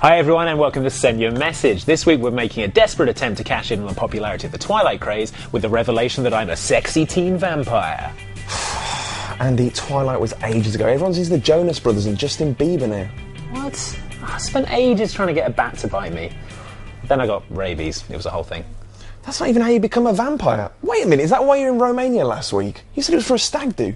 Hi everyone and welcome to Send Your Message. This week we're making a desperate attempt to cash in on the popularity of the Twilight craze with the revelation that I'm a sexy teen vampire. Andy, Twilight was ages ago. Everyone's into the Jonas Brothers and Justin Bieber now. What? I spent ages trying to get a bat to bite me. Then I got rabies. It was a whole thing. That's not even how you become a vampire. Wait a minute, is that why you were in Romania last week? You said it was for a stag do.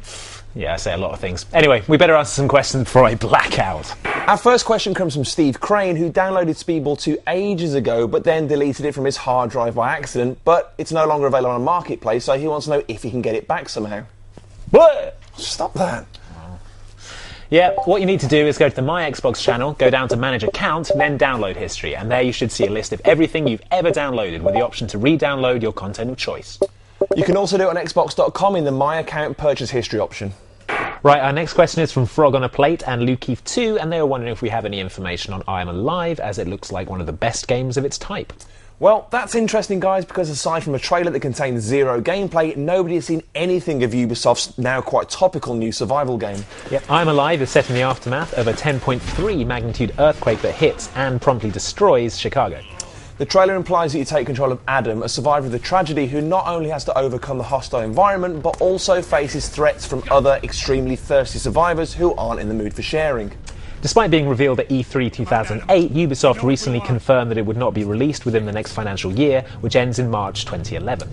Yeah, I say a lot of things. Anyway, we better answer some questions before I black out. Our first question comes from Steve Crane, who downloaded Speedball 2 ages ago, but then deleted it from his hard drive by accident, but it's no longer available on a marketplace, so he wants to know if he can get it back somehow. What? Stop that. Yeah, what you need to do is go to the My Xbox channel, go down to Manage Account, then Download History, and there you should see a list of everything you've ever downloaded with the option to re-download your content of choice. You can also do it on Xbox.com in the My Account Purchase History option. Right, our next question is from Frog on a Plate and Lukeith2, and they were wondering if we have any information on I Am Alive, as it looks like one of the best games of its type. Well, that's interesting, guys, because aside from a trailer that contains zero gameplay, nobody has seen anything of Ubisoft's now quite topical new survival game. Yep, I Am Alive is set in the aftermath of a 10.3 magnitude earthquake that hits and promptly destroys Chicago. The trailer implies that you take control of Adam, a survivor of the tragedy who not only has to overcome the hostile environment, but also faces threats from other extremely thirsty survivors who aren't in the mood for sharing. Despite being revealed at E3 2008, Ubisoft recently confirmed that it would not be released within the next financial year, which ends in March 2011.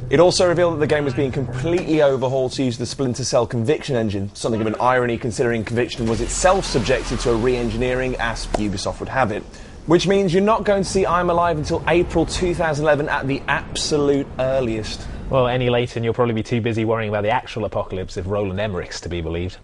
It also revealed that the game was being completely overhauled to use the Splinter Cell Conviction engine, something of an irony considering Conviction was itself subjected to a re-engineering as Ubisoft would have it. Which means you're not going to see I'm Alive until April 2011 at the absolute earliest. Well, any later and you'll probably be too busy worrying about the actual apocalypse if Roland Emmerich's to be believed.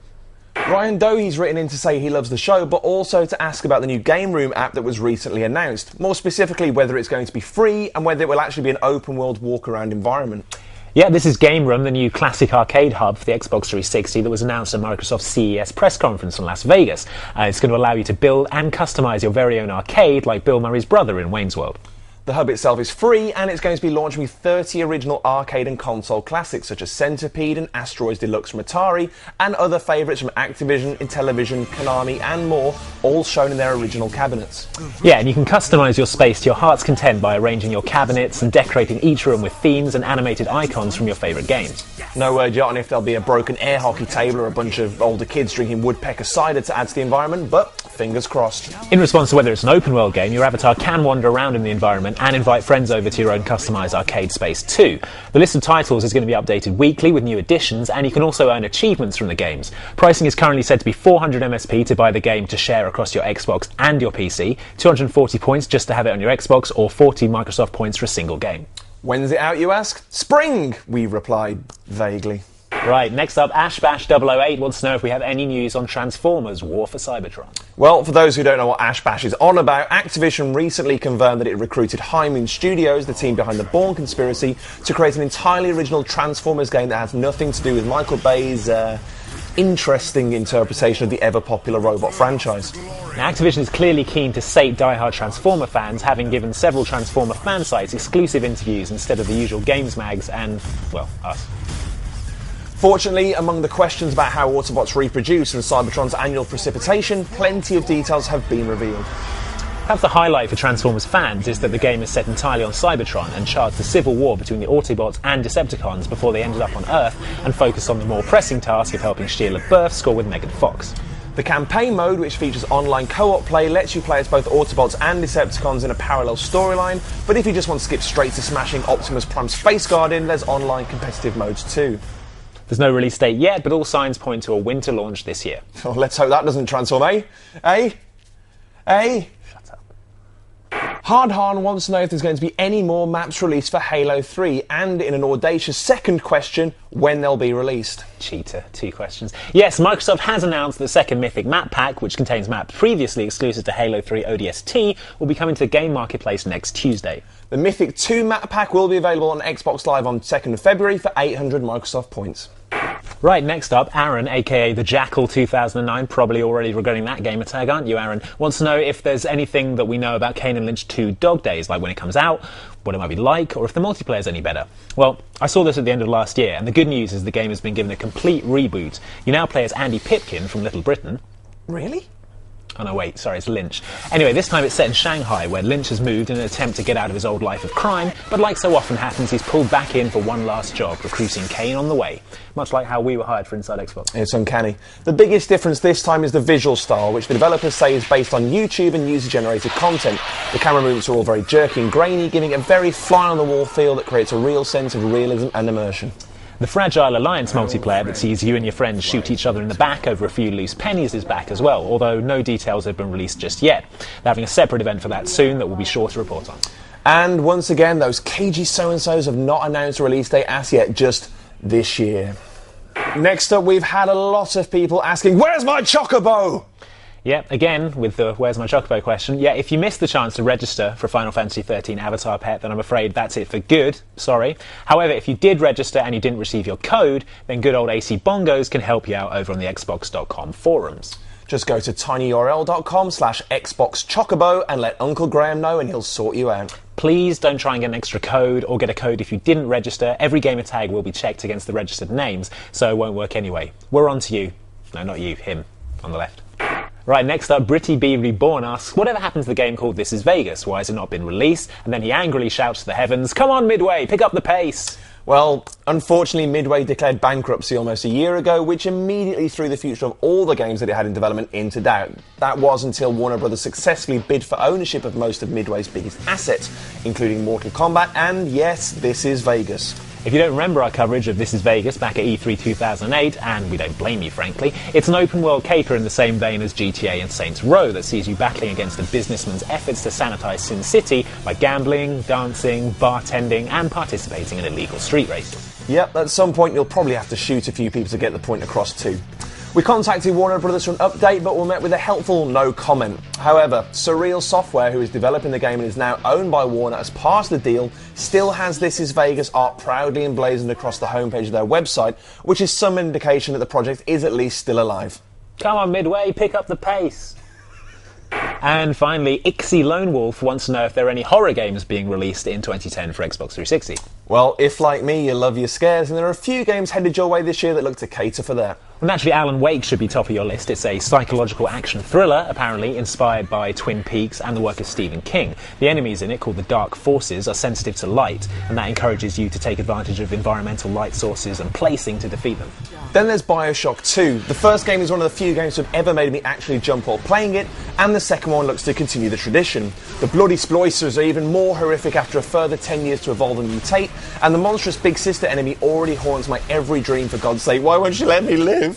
Ryan Dohe's written in to say he loves the show, but also to ask about the new Game Room app that was recently announced. More specifically, whether it's going to be free and whether it will actually be an open-world walk-around environment. Yeah, this is Game Room, the new classic arcade hub for the Xbox 360 that was announced at Microsoft's CES press conference in Las Vegas. It's going to allow you to build and customise your very own arcade like Bill Murray's brother in Wayne's World. The hub itself is free, and it's going to be launching with 30 original arcade and console classics such as Centipede and Asteroids Deluxe from Atari, and other favourites from Activision, Intellivision, Konami and more, all shown in their original cabinets. Yeah, and you can customise your space to your heart's content by arranging your cabinets and decorating each room with themes and animated icons from your favourite games. No word yet on if there'll be a broken air hockey table or a bunch of older kids drinking woodpecker cider to add to the environment, but fingers crossed. In response to whether it's an open world game, your avatar can wander around in the environment and invite friends over to your own customised arcade space too. The list of titles is going to be updated weekly with new additions, and you can also earn achievements from the games. Pricing is currently said to be 400 MSP to buy the game to share across your Xbox and your PC, 240 points just to have it on your Xbox, or 40 Microsoft points for a single game. When's it out, you ask? Spring, we replied vaguely. Right, next up, AshBash008 wants to know if we have any news on Transformers War for Cybertron. Well, for those who don't know what AshBash is on about, Activision recently confirmed that it recruited High Moon Studios, the team behind the Bourne Conspiracy, to create an entirely original Transformers game that has nothing to do with Michael Bay's interesting interpretation of the ever-popular robot franchise. Now, Activision is clearly keen to sate die-hard Transformer fans, having given several Transformer fan sites exclusive interviews instead of the usual games mags and, well, us. Fortunately, among the questions about how Autobots reproduce and Cybertron's annual precipitation, plenty of details have been revealed. Perhaps the highlight for Transformers fans is that the game is set entirely on Cybertron and charts the civil war between the Autobots and Decepticons before they ended up on Earth, and focus on the more pressing task of helping Sheila Burf score with Megan Fox. The campaign mode, which features online co-op play, lets you play as both Autobots and Decepticons in a parallel storyline, but if you just want to skip straight to smashing Optimus Prime's Face Guardian, there's online competitive modes too. There's no release date yet, but all signs point to a winter launch this year. Oh, let's hope that doesn't transform, eh? Eh? Eh? Shut up. Hardhan wants to know if there's going to be any more maps released for Halo 3, and in an audacious second question, when they'll be released. Cheater, 2 questions. Yes, Microsoft has announced the second Mythic map pack, which contains maps previously exclusive to Halo 3 ODST, will be coming to the Game Marketplace next Tuesday. The Mythic 2 map pack will be available on Xbox Live on 2nd of February for 800 Microsoft points. Right, next up, Aaron, aka the Jackal 2009, probably already regretting that gamer tag, aren't you, Aaron? Wants to know if there's anything that we know about Kane and Lynch 2 Dog Days, like when it comes out, what it might be like, or if the multiplayer's any better. Well, I saw this at the end of last year, and the good news is the game has been given a complete reboot. You now play as Andy Pipkin from Little Britain. Really? Oh no, wait, sorry, it's Lynch. Anyway, this time it's set in Shanghai, where Lynch has moved in an attempt to get out of his old life of crime, but like so often happens, he's pulled back in for one last job, recruiting Kane on the way. Much like how we were hired for Inside Xbox. It's uncanny. The biggest difference this time is the visual style, which the developers say is based on YouTube and user-generated content. The camera movements are all very jerky and grainy, giving it a very fly-on-the-wall feel that creates a real sense of realism and immersion. The Fragile Alliance multiplayer that sees you and your friends shoot each other in the back over a few loose pennies is back as well, although no details have been released just yet. They're having a separate event for that soon that we'll be sure to report on. And once again, those cagey so-and-sos have not announced a release date as yet, just this year. Next up, we've had a lot of people asking, where's my Chocobo? Yeah, again, with the where's my Chocobo question. Yeah, if you missed the chance to register for Final Fantasy XIII Avatar Pet, then I'm afraid that's it for good. Sorry. However, if you did register and you didn't receive your code, then good old AC Bongos can help you out over on the Xbox.com forums. Just go to tinyurl.com/XboxChocobo and let Uncle Graham know and he'll sort you out. Please don't try and get an extra code or get a code if you didn't register. Every gamer tag will be checked against the registered names, so it won't work anyway. We're on to you. No, not you, him, on the left. Right, next up, Britty B Reborn asks, whatever happened to the game called This Is Vegas? Why has it not been released? And then he angrily shouts to the heavens, come on Midway, pick up the pace! Well, unfortunately, Midway declared bankruptcy almost a year ago, which immediately threw the future of all the games that it had in development into doubt. That was until Warner Bros. Successfully bid for ownership of most of Midway's biggest assets, including Mortal Kombat and, yes, This Is Vegas. If you don't remember our coverage of This Is Vegas back at E3 2008, and we don't blame you frankly, it's an open world caper in the same vein as GTA and Saints Row that sees you battling against a businessman's efforts to sanitize Sin City by gambling, dancing, bartending and participating in illegal street races. Yep, at some point you'll probably have to shoot a few people to get the point across too. We contacted Warner Bros. For an update, but were met with a helpful no comment. However, Surreal Software, who is developing the game and is now owned by Warner as part of the deal, still has This Is Vegas art proudly emblazoned across the homepage of their website, which is some indication that the project is at least still alive. Come on Midway, pick up the pace! And finally, Ixie Lone Wolf wants to know if there are any horror games being released in 2010 for Xbox 360. Well, if like me, you love your scares, and there are a few games headed your way this year that look to cater for that. Well, naturally, Alan Wake should be top of your list. It's a psychological action thriller, apparently inspired by Twin Peaks and the work of Stephen King. The enemies in it, called the Dark Forces, are sensitive to light, and that encourages you to take advantage of environmental light sources and placing to defeat them. Then there's Bioshock 2. The first game is one of the few games to have ever made me actually jump while playing it, and the second one looks to continue the tradition. The bloody sploicers are even more horrific after a further 10 years to evolve and mutate, and the monstrous big sister enemy already haunts my every dream, for God's sake. Why won't she let me live?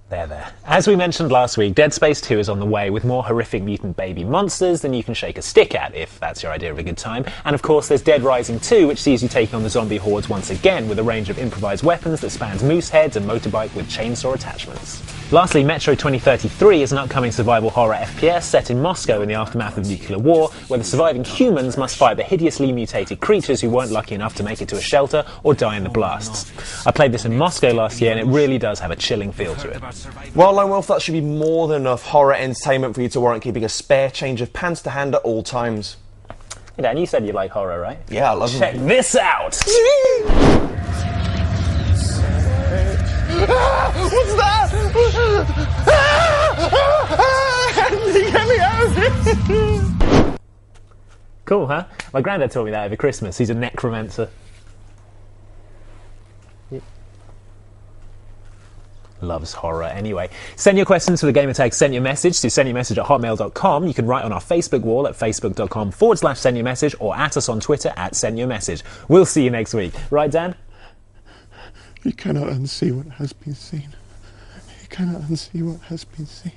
There. As we mentioned last week, Dead Space 2 is on the way with more horrific mutant baby monsters than you can shake a stick at, if that's your idea of a good time. And of course there's Dead Rising 2, which sees you taking on the zombie hordes once again with a range of improvised weapons that spans moose heads and motorbike with chainsaw attachments. Lastly, Metro 2033 is an upcoming survival horror FPS set in Moscow in the aftermath of nuclear war, where the surviving humans must fight the hideously mutated creatures who weren't lucky enough to make it to a shelter or die in the blasts. I played this in Moscow last year and it really does have a chilling feel to it. Well, Lone Wolf, that should be more than enough horror entertainment for you to warrant keeping a spare change of pants to hand at all times. Hey Dan, you said you like horror, right? Yeah, I love them. Check this out! What's that? Get me out of here! Cool, huh? My granddad taught me that over Christmas. He's a necromancer. Loves horror anyway. Send your questions to the gamertag Send Your Message to sendyourmessage@hotmail.com. You can write on our Facebook wall at facebook.com/sendyourmessage or at us on Twitter at sendyourmessage. We'll see you next week. Right, Dan? You cannot unsee what has been seen. You cannot unsee what has been seen.